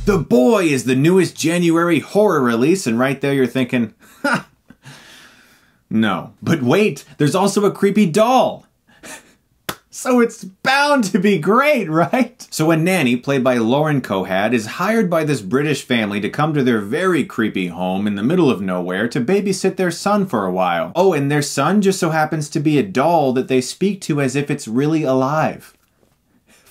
The Boy is the newest January horror release, and right there you're thinking, ha, no. But wait, there's also a creepy doll. So it's bound to be great, right? So a nanny, played by Lauren Cohan, is hired by this British family to come to their very creepy home in the middle of nowhere to babysit their son for a while. Oh, and their son just so happens to be a doll that they speak to as if it's really alive.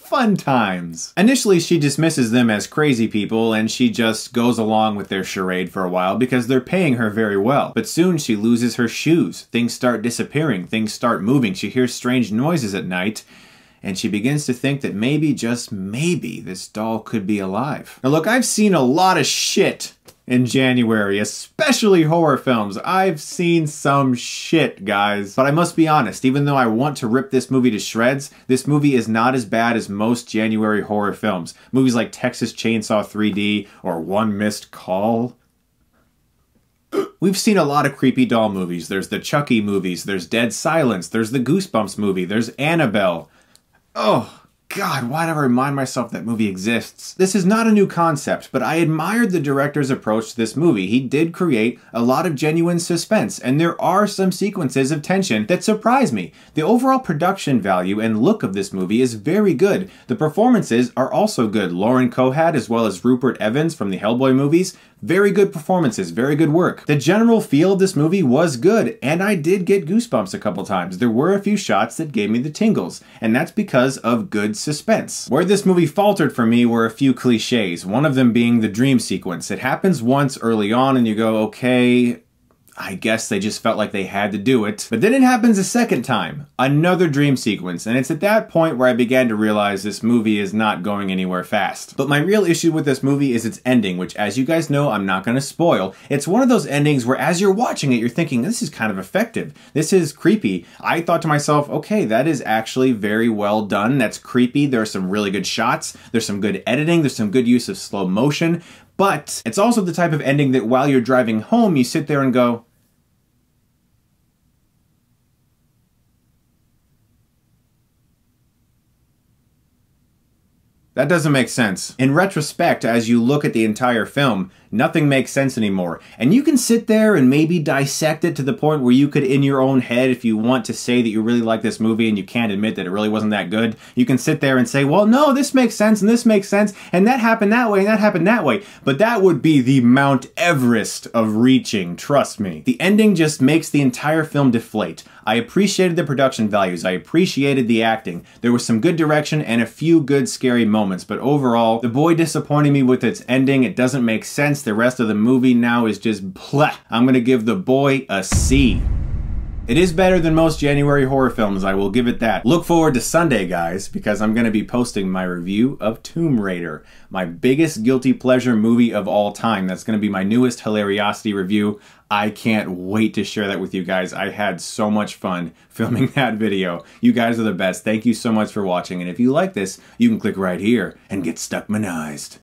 Fun times. Initially, she dismisses them as crazy people, and she just goes along with their charade for a while because they're paying her very well. But soon she loses her shoes. Things start disappearing. Things start moving. She hears strange noises at night, and she begins to think that maybe, just maybe, this doll could be alive. Now look, I've seen a lot of shit in January, especially horror films. I've seen some shit, guys. But I must be honest, even though I want to rip this movie to shreds, this movie is not as bad as most January horror films. Movies like Texas Chainsaw 3D or One Missed Call. We've seen a lot of creepy doll movies. There's the Chucky movies, there's Dead Silence, there's the Goosebumps movie, there's Annabelle. Oh, God, why do I remind myself that movie exists? This is not a new concept, but I admired the director's approach to this movie. He did create a lot of genuine suspense, and there are some sequences of tension that surprise me. The overall production value and look of this movie is very good. The performances are also good. Lauren Cohan, as well as Rupert Evans from the Hellboy movies, very good performances, very good work. The general feel of this movie was good, and I did get goosebumps a couple times. There were a few shots that gave me the tingles, and that's because of good suspense. Where this movie faltered for me were a few cliches, one of them being the dream sequence. It happens once early on and you go, okay, I guess they just felt like they had to do it. But then it happens a second time, another dream sequence, and it's at that point where I began to realize this movie is not going anywhere fast. But my real issue with this movie is its ending, which, as you guys know, I'm not going to spoil. It's one of those endings where as you're watching it, you're thinking, this is kind of effective. This is creepy. I thought to myself, okay, that is actually very well done. That's creepy. There are some really good shots. There's some good editing. There's some good use of slow motion. But it's also the type of ending that while you're driving home, you sit there and go, that doesn't make sense. In retrospect, as you look at the entire film, nothing makes sense anymore. And you can sit there and maybe dissect it to the point where you could, in your own head, if you want to say that you really like this movie and you can't admit that it really wasn't that good, you can sit there and say, well, no, this makes sense and this makes sense and that happened that way and that happened that way. But that would be the Mount Everest of reaching, trust me. The ending just makes the entire film deflate. I appreciated the production values. I appreciated the acting. There was some good direction and a few good scary moments, but overall, The Boy disappointed me with its ending. It doesn't make sense. The rest of the movie now is just bleh. I'm gonna give The Boy a C. It is better than most January horror films, I will give it that. Look forward to Sunday, guys, because I'm going to be posting my review of Tomb Raider, my biggest guilty pleasure movie of all time. That's going to be my newest Hilariosity review. I can't wait to share that with you guys. I had so much fun filming that video. You guys are the best. Thank you so much for watching, and if you like this, you can click right here and get Stuckmanized.